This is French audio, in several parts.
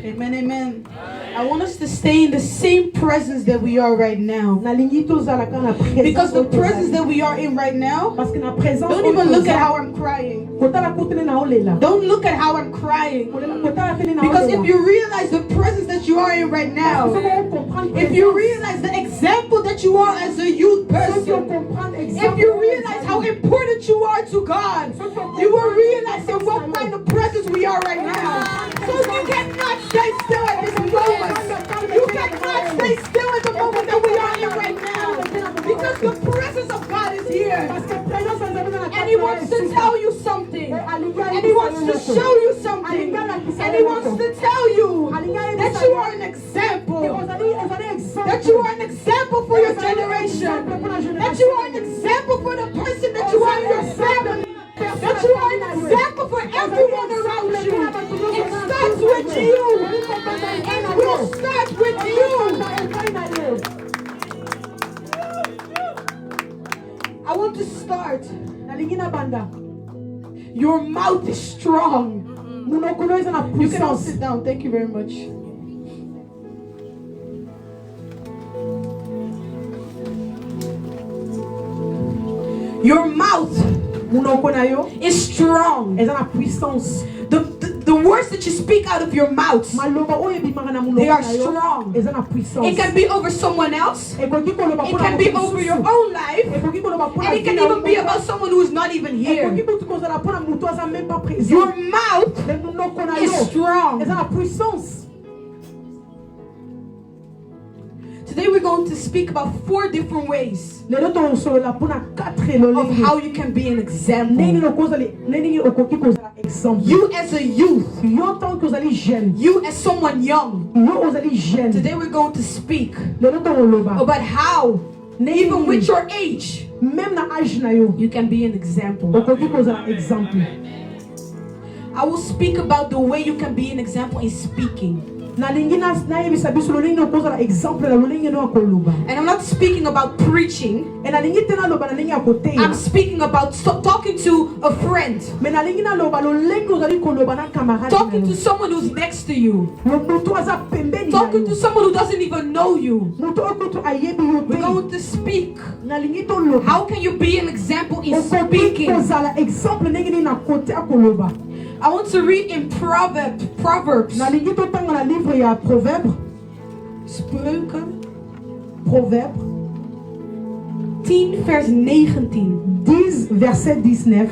Amen, amen. I want us to stay in the same presence that we are right now. Because the presence that we are in right now, don't even look at how I'm crying. Don't look at how I'm crying. Because if you realize the presence that you are in right now, if you realize the example that you are as a youth person, if you realize how important you are to God, you will realize in what kind of presence we are right now. So you cannot stay still at this moment. You cannot stay still at the moment that we are in right now. Because the presence of God is here. And He wants to tell you something. And He wants to show you something. And He wants to tell you that you are an example. That you are an example for your generation. That you are an example for the person that you are in your family. That you are an example for everyone around you. It starts with you. It will start with you. I want to start. Your mouth is strong. You can all sit down. Thank you very much. Your mouth is strong. The words that you speak out of your mouth, they are strong. It can be over someone else. It can be over your own life. And it can even be about someone who is not even here. Your mouth is strong. Today we're going to speak about 4 different ways of how you can be an example. You as a youth, you as someone young. Today we're going to speak about how, even with your age, you can be an example. I will speak about the way you can be an example in speaking. And I'm not speaking about preaching. I'm speaking about talking to a friend. Talking to someone who's next to you. Talking to someone who doesn't even know you. We're going to speak. How can you be an example in speaking? I want to read in Proverbs. Spreuken. Proverbs 10 vers 19. 10 verset 19.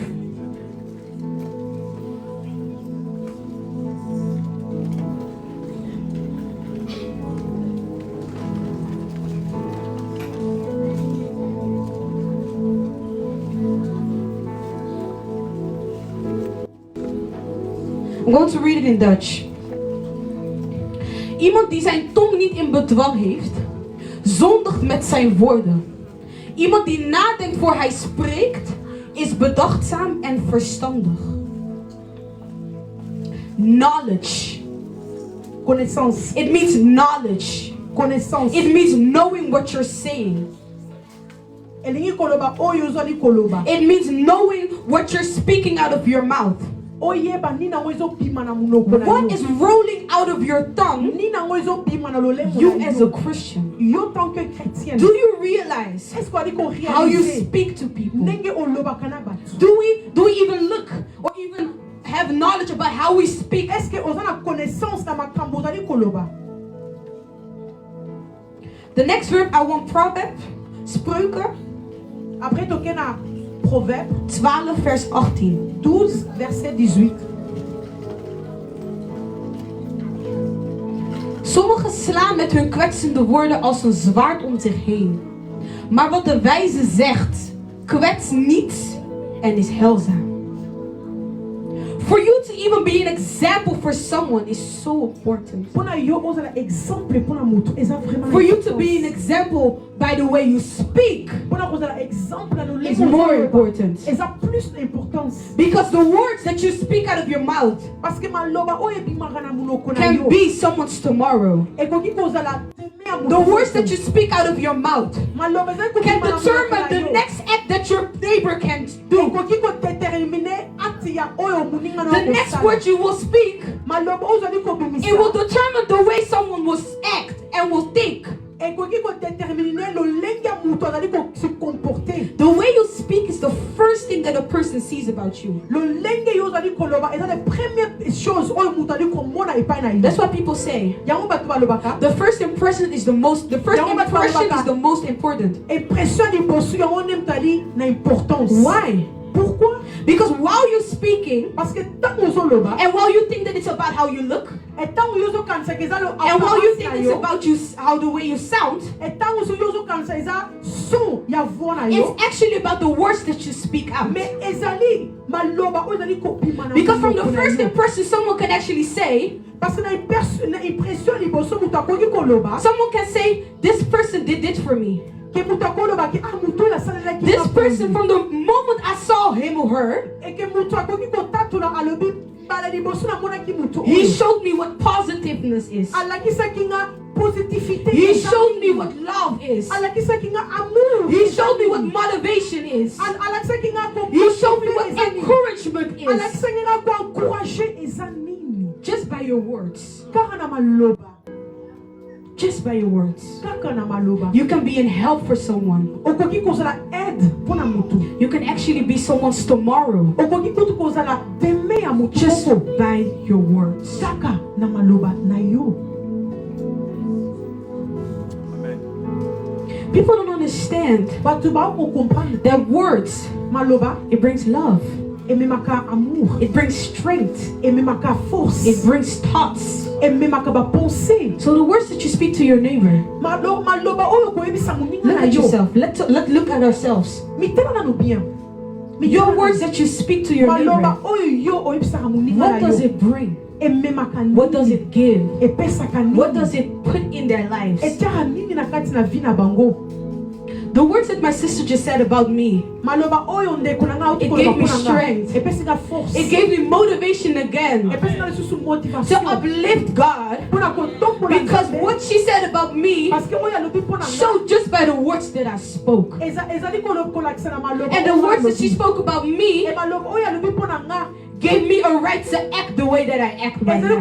I'm going to read it in Dutch. Iemand die zijn tong niet in bedwang heeft, zondigt met zijn woorden. Iemand die nadenkt voor hij spreekt, is bedachtzaam en verstandig. Knowledge. Connaissance. It means knowledge. Connaissance. It means knowing what you're saying. It means knowing what you're speaking out of your mouth. What is rolling out of your tongue, you as a Christian, do you realize how you speak to people? Do we even look or even have knowledge about how we speak? The next verb I want Proverbs, Spreuken. Après token à Proverbe 12 vers 18. 12 verset 18. Sommigen slaan met hun kwetsende woorden als een zwaard om zich heen. Maar wat de wijze zegt, kwetst niet en is heilzaam. For you to even be an example for someone is so important. For you to be an example by the way you speak is more important. Because the words that you speak out of your mouth can be someone's tomorrow. The words that you speak out of your mouth can determine the next act that your neighbor can do. The next word you will speak It will determine the way someone will act and will think. The way you speak is the first thing that a person sees about you. That's what people say. The first impression is the most important. Why? Pourquoi? Because while you're speaking, and while you think that it's about how you look, and while you think it's about you, how the way you sound, it's actually about the words that you speak out. Because from the first impression, someone can actually say, someone can say, this person did it for me. This person, from the moment I saw him or her, he showed me what positiveness is. He showed me what love is. He showed me what motivation is. He showed me what encouragement is. Just by your words. Just by your words. You can be in help for someone. You can actually be someone's tomorrow. Just by your words. People don't understand that words, it brings love. It brings strength. It brings thoughts. So the words that you speak to your neighbor, look at yourself. Let's look at ourselves. Your words that you speak to your neighbor, what does it bring? What does it give? What does it put in their lives? The words that my sister just said about me, it gave me strength. It gave me motivation again to uplift God, because what she said about me showed just by the words that I spoke. And the words that she spoke about me gave me a right to act the way that I act right now.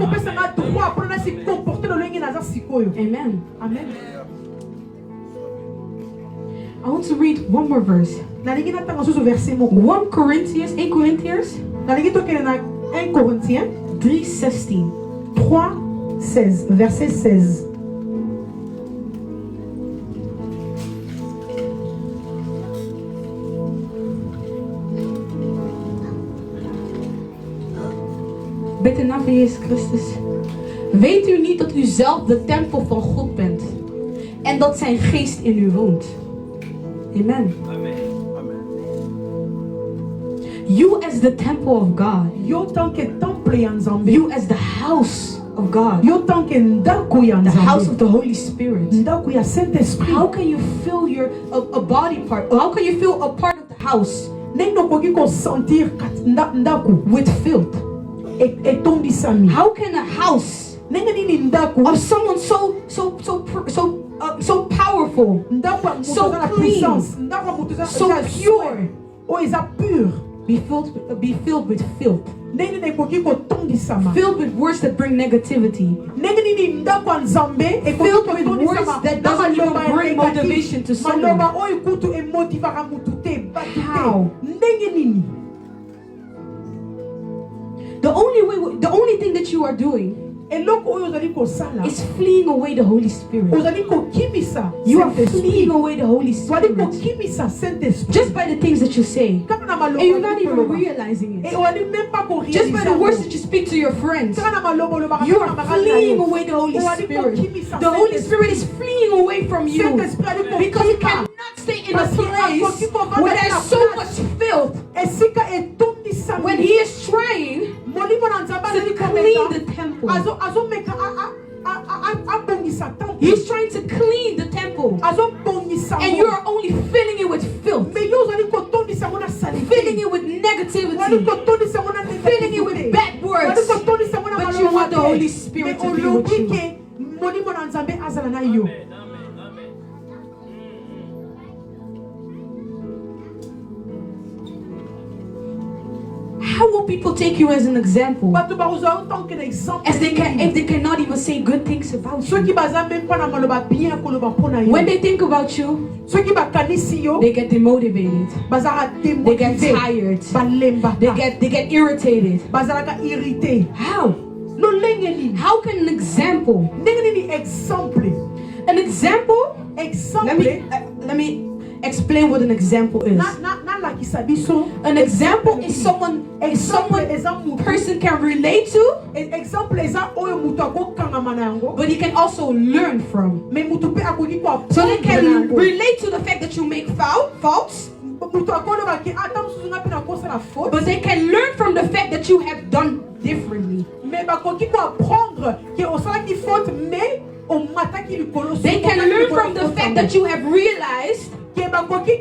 Amen. Amen. I want to read one more verse. 1 Corinthians 3:16. 3:16, verset 16. Bid de naam van Jezus Christus. Weet u niet dat u zelf de tempel van God bent en dat zijn geest in u woont? Amen. You as the temple of God. You as the house of God. The house of the Holy Spirit. How can you feel a body part? How can you feel a part of the house with filth? How can a house of someone so powerful, so clean, so pure, be filled with filth? Filled with words that bring negativity. Filled with words that doesn't even bring motivation to someone. How? The only thing that you are doing is fleeing away the Holy Spirit. You are fleeing away the Holy Spirit just by the things that you say, and you're not even realizing it. Just by the words that you speak to your friends, you are fleeing away the Holy Spirit. The Holy Spirit is fleeing away from you because He cannot stay in a place where there's so much filth. When He is trying to clean the temple, He's trying to clean the temple, and you are only filling it with filth, filling it with negativity, filling it with bad words, but you want the Holy Spirit to be with you. How will people take you as an example? bato bazwa autant que exemple If they cannot even say good things about ceux you. qui baza même pas na maloba bien koloba pona yo When they think about you, ceux qui bakanisi yo they get demotivated. bazara They get démotivé tired. balemba They get irritated. bazalaka irrité How? lolenge nini How can an example? ndenge nini exemple An example? exemple Let me explain what an example is. nalakisa biso An example is someone person can relate to, exemple eza oyo mutu akokangama na yango but he can also learn from. mais mutu mpe akoki So they can koapprendre relate to the fact that you make faults, mutu akolobaki ata mosusu nga mpe nakosala faute but they can learn from the fact that you have done differently. mais bakoki koapprendre ke osalaki faute mais omataki likolo They can learn from the fact that you have realized. ke bakoki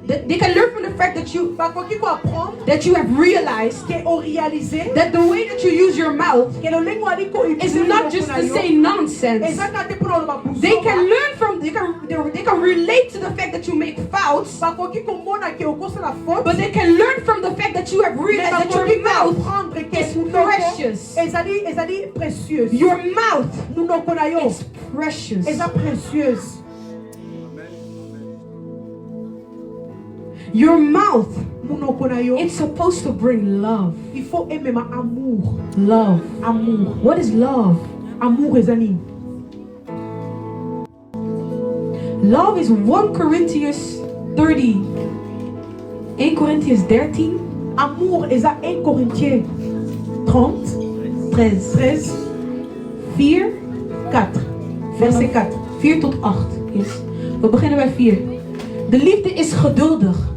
They can learn from the fact that you have realized ke oréalisé that the way that you use your mouth ke lolenge wali is not just to say nonsense. ezaka te mpona oloba They can learn from, they can relate to the fact that you make faults, bakoki komona ke okosala faute but they can learn from the fact that you have realized that your mouth is precious. ezali précieuse Your mouth munoko na yo is precious. eza précieuse Your mouth, munoko na yo it's supposed to bring love. il faut emema amour Love. amour What is love? amour eza nini Love is 1 Corinthians 30. 1 Corinthians 13. amour eza 1 Corinthiens 30 13 4. 4 verset 4 4 tot 8. Yes. We beginnen bij 4. De liefde is geduldig.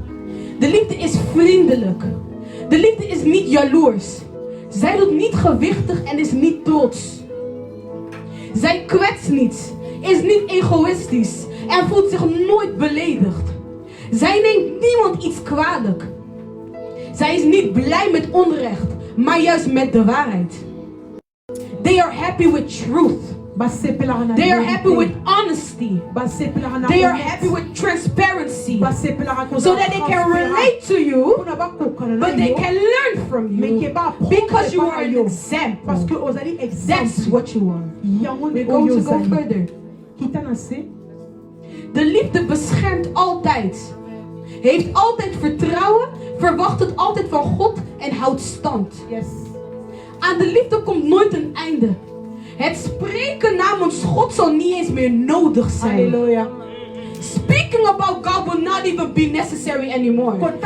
De liefde is vriendelijk. De liefde is niet jaloers. Zij doet niet gewichtig en is niet trots. Zij kwetst niet, is niet egoïstisch en voelt zich nooit beledigd. Zij neemt niemand iets kwalijk. Zij is niet blij met onrecht, maar juist met de waarheid. They are happy with truth. They are happy with honesty. They are happy with transparency. So that they can relate to you, but they can learn from you. Because you are an example. That's what you are. We're going to go further. De liefde beschermt altijd. Heeft altijd vertrouwen, verwacht het altijd van God en houdt stand. Aan de liefde komt nooit een einde. Het spreken namens God zal niet eens meer nodig zijn. Halleluja. Speaking about God will not even be necessary anymore. Because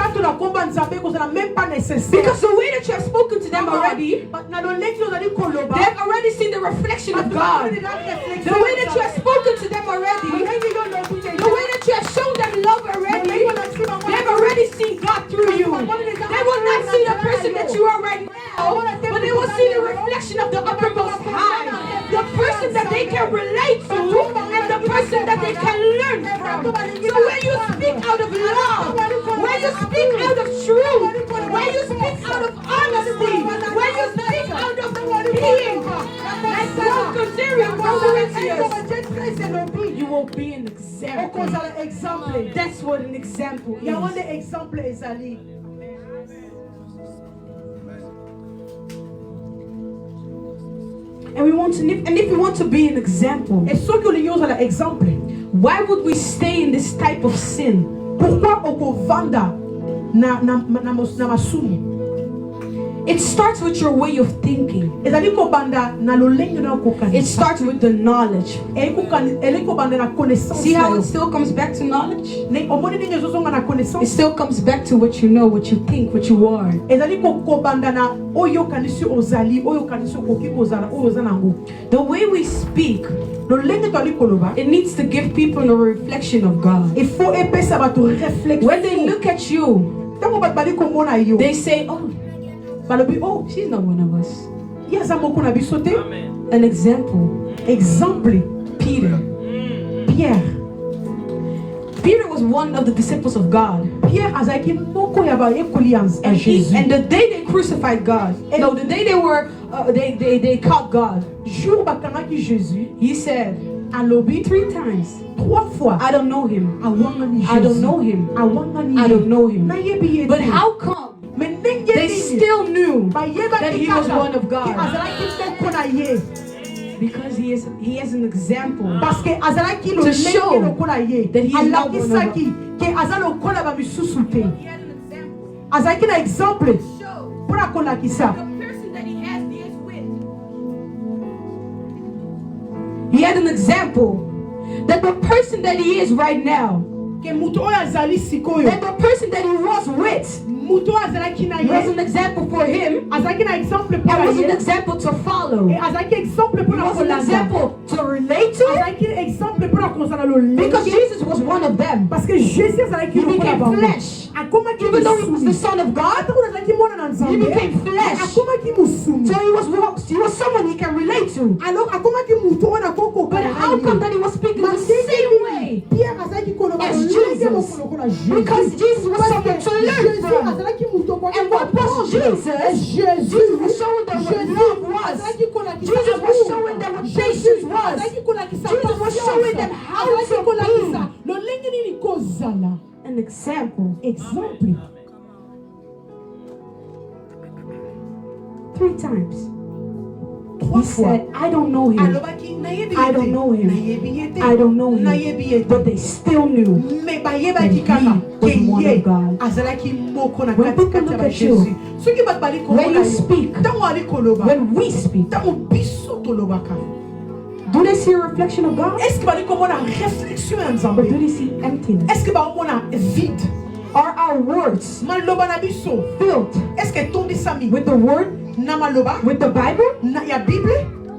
the way that you have spoken to them already, they have already seen the reflection of God. The way that you have spoken to them already, the way that you have shown them love already, they have already seen God through you. They will not see the person that you are right now, but they will see the reflection of the uppermost high. The person that they can relate to and the person that they can learn from. So when you speak out of love, when you speak out of truth, when you speak out of honesty, when you speak out of being like Corinthians, you will be an example. That's what an example is. And if we want to be an example, why would we stay in this type of sin? Pourquoi okovanda na masumu? It starts with your way of thinking. It starts with the knowledge. See how it still comes back to knowledge? It still comes back to what you know, what you think, what you are. The way we speak, it needs to give people a reflection of God. When they look at you, they say, oh, she's not one of us. An example. Peter. Peter was one of the disciples of God. And the day they crucified God, the day they caught God, he said, 3 times, I don't know him. I don't know him. I don't know him. But how come still knew that he was one of God. Because he is an example to show that he is not one of us. He had an example that the person that he is right now, that the person that he was with, was an example for him, and was an example to follow. He was an example to relate to, because Jesus was one of them. He became flesh. Even though he was the Son of God, he became flesh. So he was someone he can relate to. But how come that he was speaking the same way as Jesus? Because Jesus was someone to learn from. And what was Jesus? Jesus was showing them what love was. Jesus was showing them what patience was. Jesus was showing them how to be an example. 3 times. He said, I don't know him. I don't know him. I don't know him. But they still knew that he was one of God. When people look at you, when you speak, when we speak, do they see a reflection of God? Or do they see emptiness? Are our words filled with the word? With the Bible?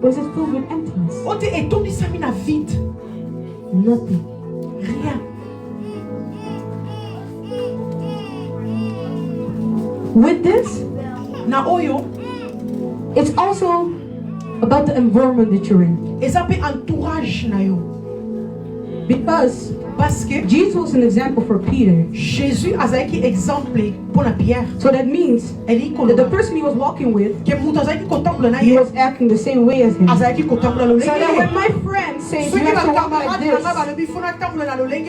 Or is it filled with emptiness? Nothing. With this, it's also about the environment that you're in. Because Jesus was an example for Peter. Jésus a été exemple pour la Pierre. So that means that the person he was walking with, he was acting the same way as him. So that when my friend says you have to walk like this,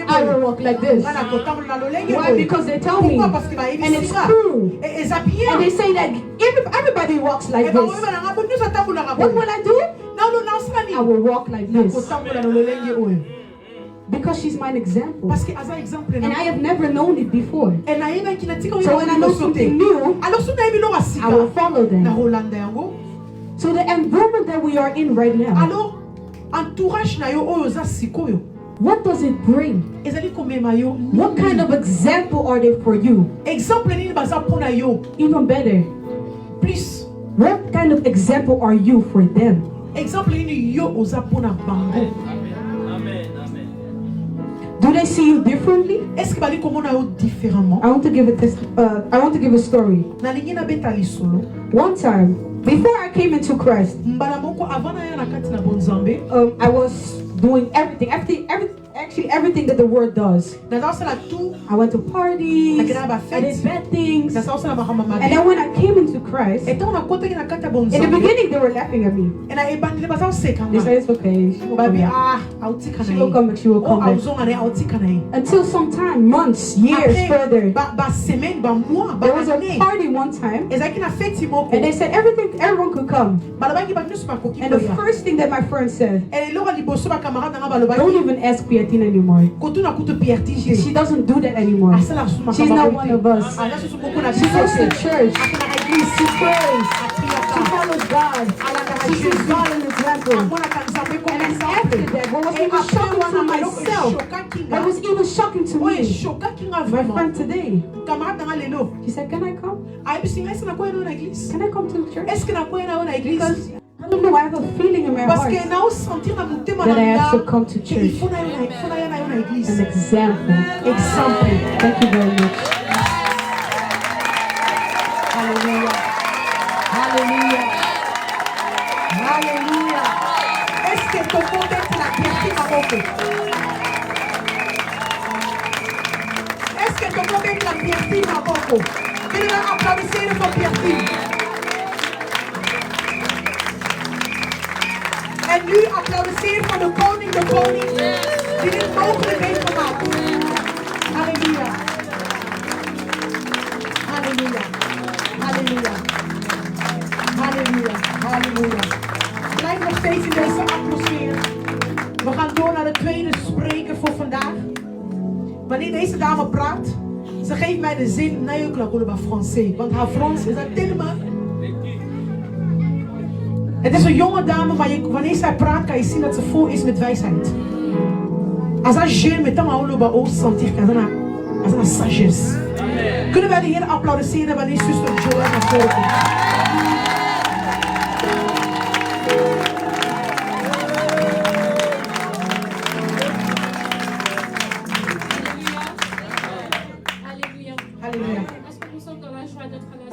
I will walk like this. Why? Because they tell me, and it's true. And they say that everybody walks like this. What will I do? I will walk like this. Because she's my example. And I have never known it before. So when I know something new, I will follow them. So the environment that we are in right now, what does it bring? What kind of example are they for you? Even better, what kind of example are you for them? Do they see you differently? I want to give a story. One time, before I came into Christ, I was doing everything that the word does. I went to parties, I did bad things. And then when I came into Christ, in the beginning they were laughing at me. They said it's okay, she will come back. She will come back. Until sometime, months, years further, there was a party one time, and they said everyone could come. And the first thing that my friend said, don't even ask Piatine anymore. She doesn't do that anymore. She's not one of us. She goes to church. She prays. She follows God. She sees God in example. And after that, what was even shocking to myself, what was even shocking to me, my friend today, she said, can I come? Can I come to church? Because I don't know, I have a feeling in my heart that I have to come to church. An example. Thank you very much. Hallelujah. Hallelujah. Hallelujah. Est-ce que ton monde est la Pierre Maboko? Est-ce que ton monde est la Pierre Maboko? Il va applaudir pour Pierre. En nu applaudisseren voor de koning die dit mogelijk heeft gemaakt. Halleluja. Halleluja. Halleluja. blijven nog steeds in deze atmosfeer. We gaan door naar de tweede spreker voor vandaag. Wanneer deze dame praat, ze geeft mij de zin, nee, ik laat het Français. Want haar Frans is dat tellement. Het is een jonge dame, maar wanneer zij praat, kan je zien dat ze vol is met wijsheid. Als een jeune met een holle sentir als een sagesse. Kunnen wij de Heer applaudisseren wanneer zuster Joël naar voren komt?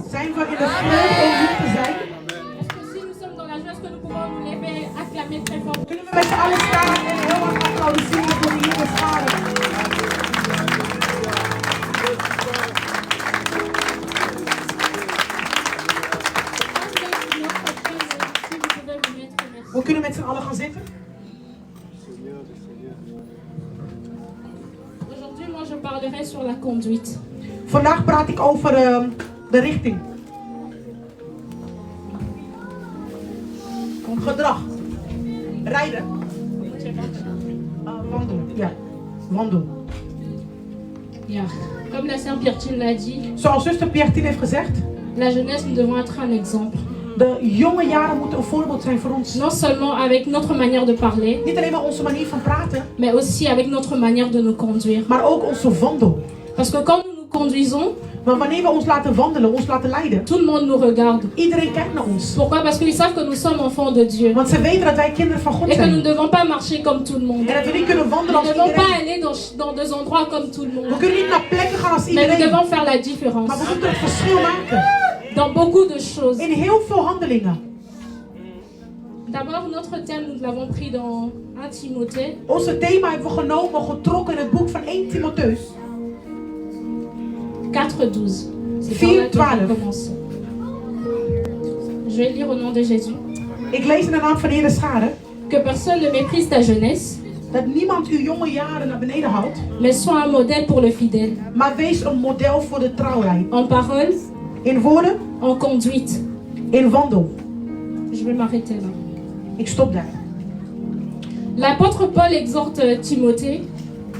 Zijn we in de vreugde om hier te zijn? Kunnen we met z'n allen staan en heel hard applaudisseren voor de Heer schade? We kunnen met z'n allen gaan zitten. Aujourd'hui, moi, je parlerai sur la conduite. Vandaag praat ik over de richting. Gedrag. Rijden. Wandelen. Ja. Wandelen. Yeah. Comme la sœur Piertine l'a dit, Zoals zuster Piertine heeft gezegd, la jeunesse, nous devons être un exemple. de jonge jaren moeten een voorbeeld zijn voor ons. Non seulement avec notre manière de parler, Niet alleen maar onze manier van praten, mais aussi avec notre manière de nous conduire. maar ook onze wandel. Parce que quand nous nous conduisons, Maar wanneer we ons laten wandelen, ons laten leiden, tout le monde nous regarde. iedereen kijkt naar ons. Pourquoi? Parce qu'ils savent que nous sommes enfants de Dieu. Want ze weten dat wij kinderen van God Et que nous ne zijn. devons pas marcher comme tout le monde. En dat we niet kunnen Nous wandelen ne als devons pas iedereen. aller dans des endroits comme tout le We monde. kunnen niet naar plekken gaan als Mais nous iedereen. devons faire la différence. Maar we moeten het verschil maken. Dans beaucoup de choses. In heel veel handelingen. D'abord, notre thème, nous l'avons pris dans 1 Timothée. Onze thema hebben we genomen, getrokken in het boek van 1 Timotheus. 4:12. C'est 4:12. par là qu'on va commencer. Je vais lire au nom de Jésus. Ik lees in de naam van de Heer Schade. Que personne ne méprise ta jeunesse, Dat niemand uw jonge jaren naar beneden houdt. mais sois un modèle pour le fidèle. Maar wees een model voor de trouwheid. En parole, In woorden, en conduite. in wandel. Je vais m'arrêter là. Ik stop daar. L'apôtre Paul exhorte Timothée.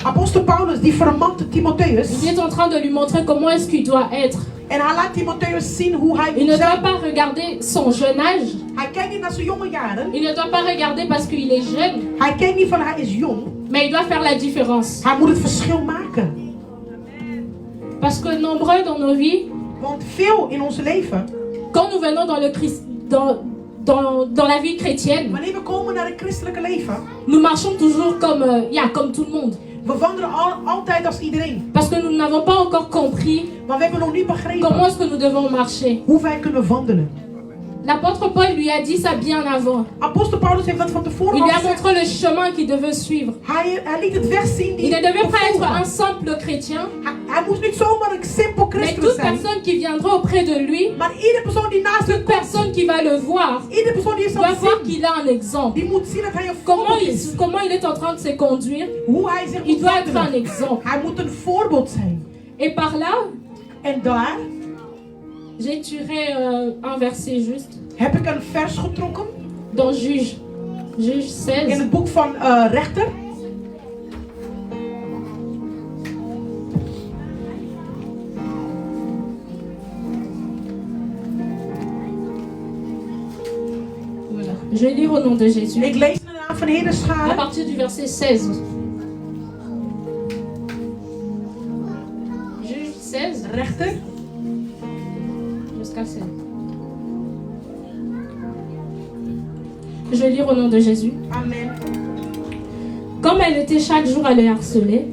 Apostel Paulus die vermant Timotheus. Il est en train de lui montrer comment est-ce qu'il doit être. En hij laat Timotheus zien hoe hij Il moet ne doit zijn. pas regarder son jeune âge. Hij kijkt niet naar zijn jonge jaren. Il ne doit pas regarder parce qu'il est jeune. Hij kijkt niet van hij is jong. Mais il doit faire la différence. Hij moet het verschil maken. Parce que nombreux dans nos vies, Want veel in ons leven, quand nous venons dans le Christ, dans la vie chrétienne, wanneer we komen naar het christelijke leven, nous marchons toujours comme tout le monde. we wandelen altijd als iedereen. Parce que nous n'avons pas encore compris Maar we hebben nog niet comment begrepen est-ce que nous devons marcher. hoe wij kunnen wandelen. L'apôtre Paul lui a dit ça bien avant. Apostel Paulus heeft dat van Il tevoren lui al a gezegd. montré le chemin qu'il devait suivre. Hij liet het weg zien. Il ne devait pas être un simple chrétien, Hij moest niet zomaar een simpel mais christen toute zijn. personne qui viendra auprès de lui, Maar iedere persoon die naast hem toute personne qui va le voir, iedere persoon die doit zal voir zien, qu'il a un exemple. die moet zien dat hij een Comment voorbeeld is. comment il est en train de se conduire, Hoe hij zich il moet doit être un wandelen. exemple. Hij moet een voorbeeld zijn. Et par là, En daar j'ai tiré un verset juste heb ik een vers getrokken dans Juge in 16. het boek van Rechter. Voilà. Je vais lire au nom de Jésus. Ik lees in de naam van de Heer À Schade. partir du verset 16. Juge 16 Rechter. jusqu'à 16. Je vais lire au nom de Jésus. Amen. Comme elle était chaque jour à le harceler,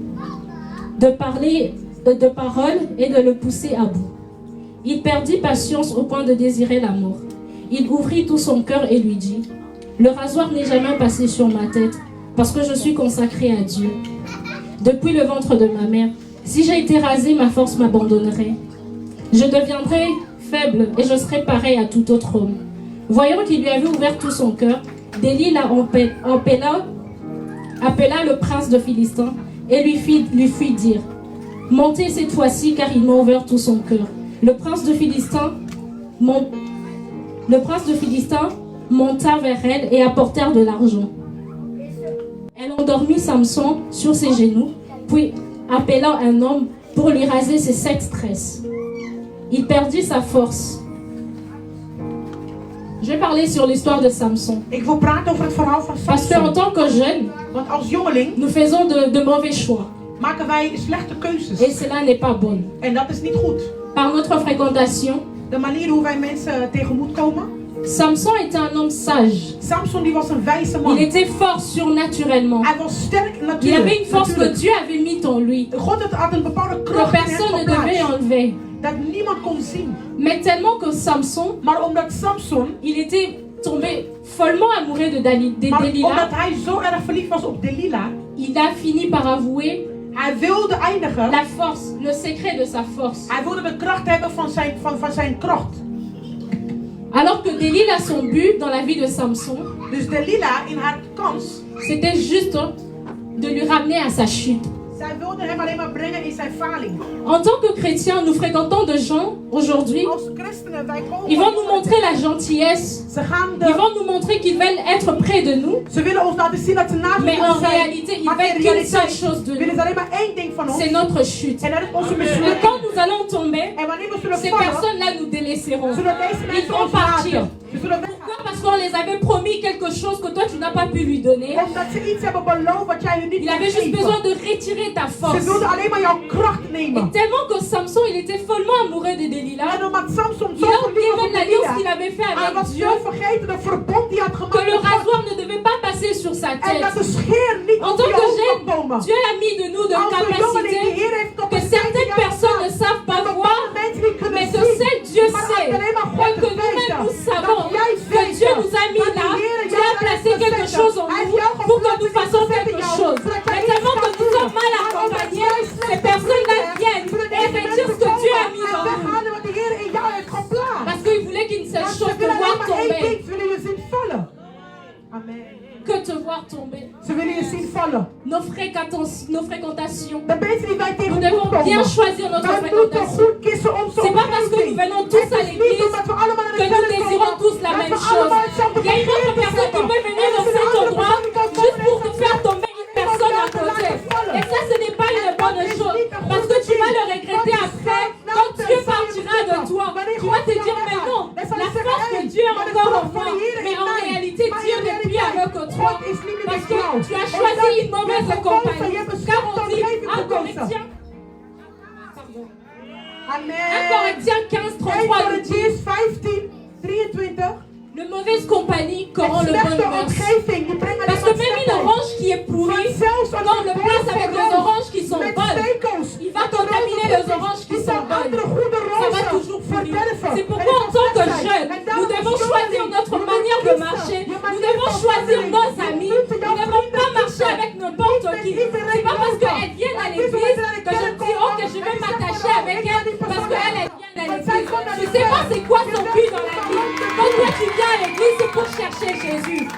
de parler de paroles et de le pousser à bout. Il perdit patience au point de désirer la mort. Il ouvrit tout son cœur et lui dit: le rasoir n'est jamais passé sur ma tête, parce que je suis consacré à Dieu. Depuis le ventre de ma mère, si j'ai été rasé, ma force m'abandonnerait. Je deviendrai faible et je serai pareil à tout autre homme. Voyant qu'il lui avait ouvert tout son cœur, Delilah appela le prince de Philistin et lui fit dire: montez cette fois-ci, car il m'a ouvert tout son cœur. Le prince de Philistin monta vers elle et apportèrent de l'argent. Elle endormit Samson sur ses genoux, puis appelant un homme pour lui raser ses 7 tresses. Il perdit sa force. Je vais parler sur l'histoire de Samson. Ik wil praten over het verhaal van Parce qu'en Samson. tant que jeune, Want als jongeling nous faisons de mauvais choix. maken wij slechte keuzes. Et cela n'est pas bon. En dat is niet goed. Par notre fréquentation, De manier hoe wij mensen tegemoet komen. Samson était un homme sage. Samson die was een wijze man. Il était fort surnaturellement. Hij was sterk Il natuurlijk. avait une force que Dieu avait mise en lui, God had een bepaalde que kracht in hem personne ne devait geplaatst. enlever. Dat niemand kon zien. Mais tellement que Samson, Maar omdat Samson, il était tombé follement amoureux de maar Delilah, omdat hij zo erg verliefd was op Delilah, il a fini par avouer hij wilde eindigen. la force, le secret de sa force. Hij wilde de kracht hebben van zijn kracht. Alors que Delilah, son but dans la vie de Samson, Dus Delilah in haar kans, c'était juste de lui ramener à sa chute. zij wilde hem alleen maar brengen in zijn faling. En tant que chrétiens, nous fréquentons des gens aujourd'hui, Als christenen, wij komen. ils vont nous montrer la gentillesse, Ze gaan ils vont nous montrer qu'ils veulent être près de nous, Ze willen ons laten zien dat ze naast mais ons en zijn. réalité, ils Maar in veulent qu'une seule realiteit chose de willen nous, ze alleen maar één ding van ons. c'est notre chute. En dat is onze Et mislukking. quand nous allons tomber, En wanneer we zullen ces vallen, personnes-là nous délaisseront. zullen deze Ils mensen vont ons partir. laten. Ze zullen weggaan. Pourquoi? Parce qu'on les avait promis quelque chose que toi tu n'as pas pu lui donner. Omdat ze iets hebben beloofd wat jij hun niet Il kon avait juste geven. besoin de retirer ta Ze force. wilden alleen maar jouw kracht Et nemen. tellement que Samson, il était follement amoureux de Delilah, En omdat Samson il zo a oublié verliefd was même op l'alliance qu'il Delilah, avait fait hij avec was Dieu, zo vergeten de verbond die hij had que gemaakt le met God. rasoir ne devait pas passer sur sa En tête. dat de scheer niet En op tant je que hoofd jeune, kan komen. Dieu a mis de nous de Als een jongeling die capacité Heer heeft que capaciteit certaines in jou personnes ne gedaan. savent pas Dat voir, bepaalde mensen niet kunnen mais que zien. seul Dieu Maar sait. alleen maar Et God que te nous-mêmes weten. nous savons Dat jij que weet Dieu nous a mis dat de là, Heer Dieu a jou placé heeft quelque gezet. chose en Hij heeft nous jou pour que geplaatst nous en fassions gezet in quelque jou, chose. zodat jij Mais iets tellement que kan nous doen. sommes mal Maar omdat accompagnés, jij ces slecht personnes-là bent, viennent zullen et deze retire mensen ce que Dieu a komen mis en en nous. weghalen wat de Heer in jou heeft geplaatst. Parce qu'il voulait qu'une seule Want chose, ze te willen voir alleen maar één tomber. ding, ze willen je zien vallen. Amen. Que te voir tomber. Ze willen je zien vallen. Nos fréquentations. De mensen die wij Nous tegenkomen devons bien komen. choisir notre Wij moeten fréquentation. goed kiezen onze C'est pas parce que nous omgeving. venons tous à Het is niet l'église omdat we allemaal naar de que nous kerk désirons komen, tous la dat même we chose. allemaal hetzelfde Il y a une autre begeerte personne qui hebben. peut venir Er dans is een cet andere endroit persoon die kan komen juste pour en te zeggen, faire tomber une personne à côté. Et ça, ce n'est pas une bonne chose. Parce que tu vas le regretter après. Quand Dieu partira de toi, tu vas te dire, mais non, la force de Dieu est encore en moi. Mais en réalité, Dieu n'est plus avec toi. Parce que tu as choisi une mauvaise compagnie. Car on dit, 1 Corinthiens, pardon, 1 Amen. Corinthiens 15, 33 nous dit, Corinthians 15, 23. le mauvaise compagnie corrompt le bon Slechte mœurs. omgeving, die brengt alleen Parce que maar même une slechtheid. orange qui est pourrie, quand on le place avec les oranges qui sont bonnes, il va contaminer les oranges qui sont bonnes. Ça va toujours pourrir. C'est pourquoi en tant que jeunes, nous devons choisir notre manière de marcher. Nous devons choisir nos amis. Nous ne devons pas marcher avec n'importe qui. C'est pas parce qu'elles viennent à l'église que je me dis, ok, je vais m'attacher avec elle parce qu'elle vient à l'église. Je ne sais pas c'est quoi son but dans la vie. Quand toi tu viens à l'église, c'est pour chercher Jésus.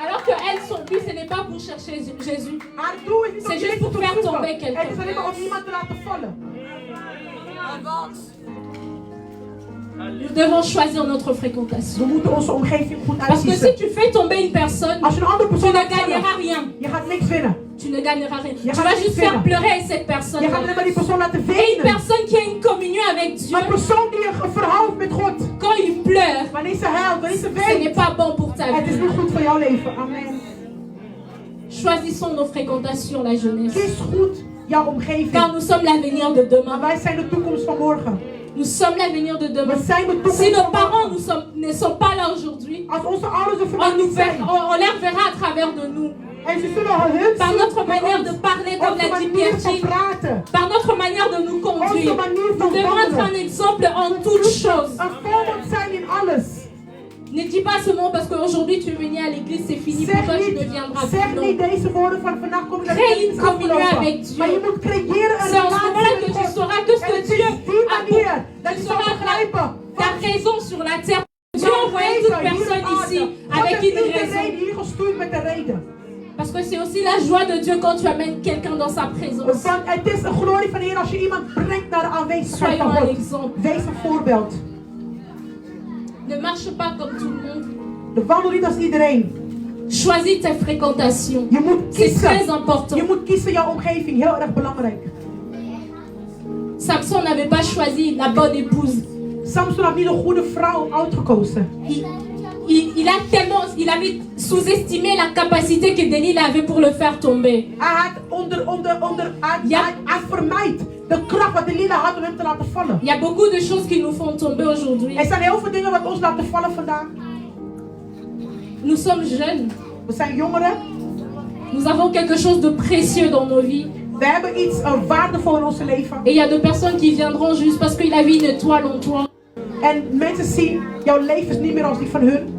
Alors que elle, son but, ce n'est pas pour chercher Jésus. Haar doel is niet om C'est juste Jezus pour te faire zoeken. tomber quelqu'un. Het is alleen maar om iemand te laten vallen. Nous devons choisir notre fréquentation. We moeten onze omgeving goed Parce que si uitkiezen. tu fais tomber une personne, Als je een andere tu persoon ne laat gagneras vallen, rien. je gaat niks winnen. Tu ne gagneras rien. Je Tu gaat vas niks juste faire winnen. pleurer cette personne. Je gaat alleen maar die persoon laten Et une wenen. personne qui a une communion avec Dieu, Maar een persoon die een verhaal heeft met God. quand il pleure, Wanneer ze huilt, wanneer ze ce n'est weent. pas bon pour ta Het is vie. niet goed voor jouw leven. Amen. Choisissons nos fréquentations, la jeunesse. Kies goed jouw omgeving. Car nous sommes l'avenir de Maar demain. wij zijn de toekomst van morgen. Nous sommes l'avenir de demain. We zijn de toekomst Si nos van parents morgen. ne sont pas là aujourd'hui, Als onze ouders er vandaag niet zijn. on les verra à travers de nous. En ze zullen hun Par zien notre met manière ons. de parler, comme Onze l'a dit manier van Pierre, praten. par notre manière de nous conduire. Onze manier Nous van devons être un wandelen. exemple en toutes choses. Een voorbeeld zijn in alles. Ne dis pas ce mot parce qu'aujourd'hui tu es venu à l'église, c'est fini pour toi, tu ne viendras Zeg plus. niet Non. deze woorden van vandaag kom je naar Crée de une communion avec Dieu. Maar je moet creëren een C'est en ce moment-là relatie que met tu God. sauras que ce En que het is Dieu die a manier dat tu je zal sauras begrijpen. ta raison sur la terre. Dieu a envoyé toute personne ici avec une raison. hier gestuurd met een reden. Parce que c'est aussi la joie de Dieu quand tu amènes quelqu'un dans sa présence. Want het is de glorie van de Heer als je iemand brengt naar de aanwezigheid van Soyons un God. exemple. Wees een voorbeeld. Ne marche pas comme tout le monde. Wandel niet als iedereen. Choisis tes fréquentations. Je moet C'est très kiezen. important. Je moet kiezen jouw omgeving. Heel erg belangrijk. Samson n'avait pas choisi la bonne épouse. Samson had niet een goede vrouw uitgekozen. Il avait sous-estimé la capacité que Delilah avait pour le faire tomber. Hij had vermijd de kracht wat Delilah had om hem te laten vallen. Il y a beaucoup de choses qui nous font tomber aujourd'hui. Er zijn heel veel dingen wat ons laten vallen vandaag. Nous sommes jeunes. We zijn jongeren. Nous avons quelque chose de précieux dans nos vies. We hebben iets waardevol in onze leven. Et il y a des personnes qui viendront juste parce qu'il a vu une étoile en toi. En mensen zien jouw leven is niet meer als die van hun.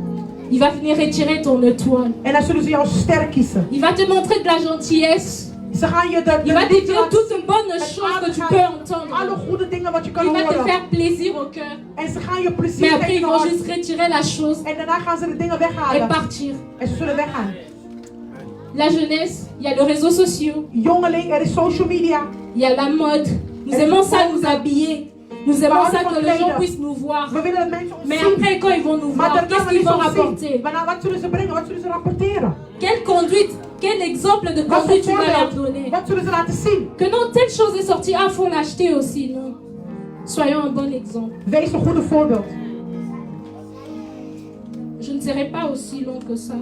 Il va venir retirer ton étoile. En dan zullen ze jouw ster kiezen. Il va te montrer de la gentillesse. Ze gaan je Il va te dire toutes de bonnes choses que tu peux entendre. Alle goede dingen wat je kan Il va te horen. faire plaisir au cœur. En ze gaan je plezier Mais après, geven ils in vont hart. juste retirer la chose En daarna gaan ze de dingen et weghalen. partir. En ze zullen weggaan. La jeunesse, il y a les réseaux sociaux, Jongeling, er is social media. il y a la mode. Nous Et aimons tout ça le monde. nous habiller. Nous aimons Parle ça van que les gens kleden. puissent nous voir. We willen dat mensen ons Mais zien. après, quand ils vont nous Maar voir, daarna qu'est-ce wanneer qu'ils ze vont ons zien, rapporter? maar nou, wat zullen ze brengen? Wat zullen ze rapporteren? Quelle conduite, quel exemple de Wat voor conduite tu vas leur voorbeeld? donner? Wat zullen ze laten zien? Que non, telle chose est sortie, ah, faut l'acheter aussi, non. Soyons un bon exemple. Wees een goede voorbeeld. Je ne serai pas aussi long que ça.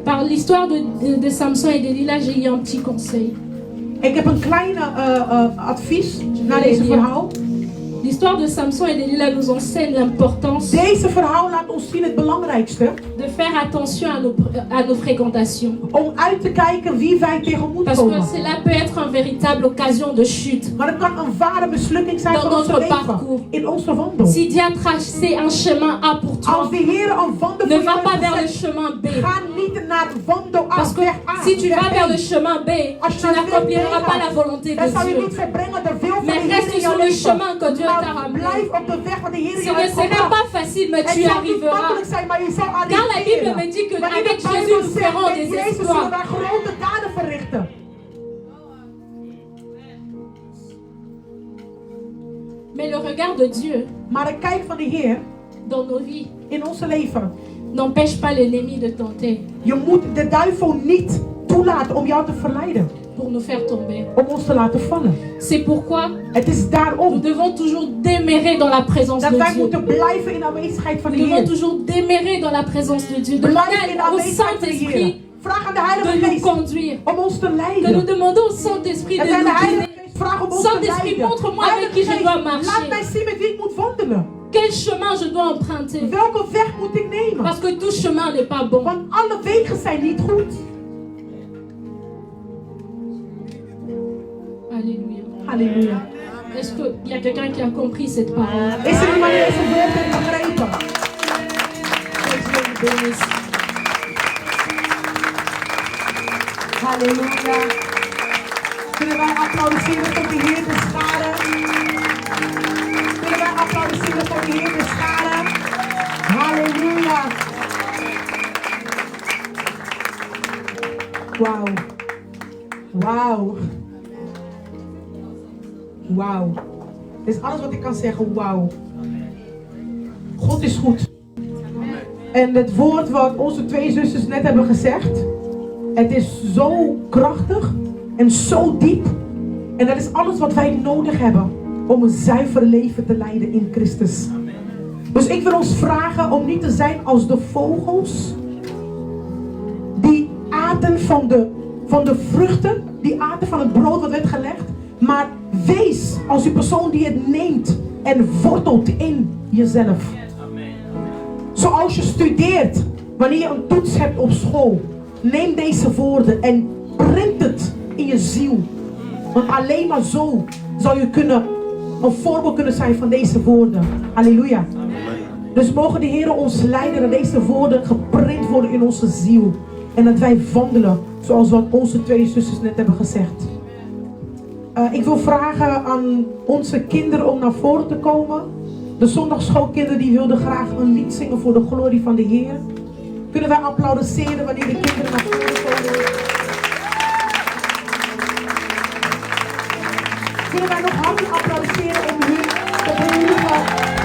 Par l'histoire de Samson et Delilah, j'ai eu un petit conseil. Ik heb een kleine advies naar deze verhaal. L'histoire de Samson et Delilah nous enseigne l'importance Deze verhaal laat ons zien het belangrijkste. de faire attention à nos fréquentations. Om uit te kijken wie wij tegemoet Parce que komen. cela peut être une véritable occasion de chute. Maar het kan een ware mislukking zijn Dans van onze notre leven. parcours. In onze wandel. Si Dieu a tracé un chemin A pour toi, Als de Heer een wandel ne voor va je pas heeft vers le gezet, chemin B. ga niet naar wandel A. Parce que weg A, si tu weg vas B. vers le chemin B, Als je tu naar weg B n'accompliras pas gaat, la volonté dan de zal je Dieu. niet verbrengen de wil van Mais de Heer reste in jouw sur le leven. chemin que Dieu t'a Maar ramené. blijf op de weg wat de Heer Ce jou ne heeft sera gebracht. pas facile, mais Het tu zal niet arriveras. makkelijk zijn, maar je zal Car la Bible arriveren. me dit que Wanneer avec de Jésus Bijbel nous zegt, ferons met des Jezus zullen exploits. wij grote daden verrichten. Mais le regard de Dieu Maar de kijk van de Heer dans nos vies in onze leven. n'empêche pas l'ennemi de tenter Je moet de duivel niet toelaten om jou te verleiden. pour nous faire tomber. Om ons te laten vallen. C'est pourquoi Het is nous daarom devons toujours démérer dans la présence dat de wij Dieu. moeten blijven in de aanwezigheid van Nous de devons Heer. toujours démérer dans la présence de Dieu. Blijf in de Demander au aanwezigheid van de Heer. Saint-Esprit Vraag aan de de Heilige nous Geest conduire. om ons te Que nous leiden. demandons au Saint-Esprit de En aan de nous Heilige guider. Geest vraag om ons te Saint-Esprit, leiden. montre-moi avec Heilige qui je Geest, dois marcher. laat mij zien met wie ik moet wandelen. Quel chemin je dois emprunter? Welke weg moet ik nemen? Parce que tout chemin n'est pas bon. Want alle wegen zijn niet goed. Alléluia. Halleluja. Est-ce qu'il y a quelqu'un qui a compris cette parole? Is er iemand die deze woord heeft begrepen? Que Dieu vous bénisse. Halleluja. Kunnen wij applaudisseren voor de Heer de schade? Kunnen wij applaudisseren voor de Heer de schade? Halleluja. Wauw. Wauw. Wauw. Dit is alles wat ik kan zeggen. Wauw. God is goed. En het woord wat onze twee zusters net hebben gezegd. Het is zo krachtig en zo diep. En dat is alles wat wij nodig hebben om een zuiver leven te leiden in Christus. Dus ik wil ons vragen om niet te zijn als de vogels. Die aten van de vruchten. Die aten van het brood wat werd gelegd. Maar wees als die persoon die het neemt en wortelt in jezelf. Zoals je studeert, wanneer je een toets hebt op school. Neem deze woorden en print het in je ziel. Want alleen maar zo zou je een voorbeeld kunnen zijn van deze woorden. Halleluja. Dus mogen de Heer ons leiden dat deze woorden geprint worden in onze ziel. En dat wij wandelen zoals wat onze twee zusters net hebben gezegd. Ik wil vragen aan onze kinderen om naar voren te komen. De zondagschoolkinderen die wilden graag een lied zingen voor de glorie van de Heer. Kunnen wij applaudisseren wanneer de kinderen naar voren komen? Kunnen wij nog harder applaudisseren om hun te bemoedigen?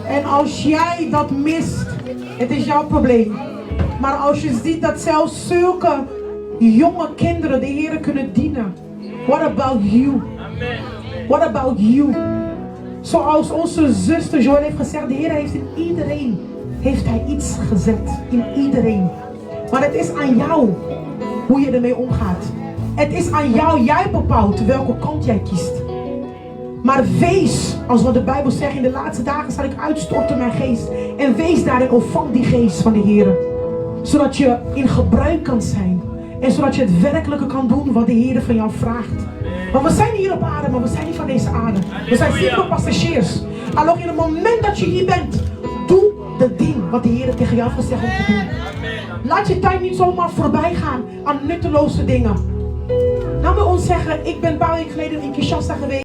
En als jij dat mist, het is jouw probleem. Maar als je ziet dat zelfs zulke jonge kinderen de Heer kunnen dienen. What about you? What about you? Zoals onze zuster Joël heeft gezegd, de Heer heeft in iedereen iets gezet. In iedereen. Maar het is aan jou hoe je ermee omgaat. Het is aan jou, jij bepaalt welke kant jij kiest. Maar wees, als wat de Bijbel zegt, in de laatste dagen zal ik uitstorten mijn geest. En wees daarin, ontvang die geest van de Heer. Zodat je in gebruik kan zijn. En zodat je het werkelijke kan doen wat de Heer van jou vraagt. Want we zijn hier op aarde, maar we zijn niet van deze aarde. We zijn simpele passagiers. Alleen in het moment dat je hier bent, doe het ding wat de Heer tegen jou heeft gezegd om te doen. Laat je tijd niet zomaar voorbij gaan aan nutteloze dingen. Laat me ons zeggen, ik ben een paar weken geleden in Kinshasa geweest.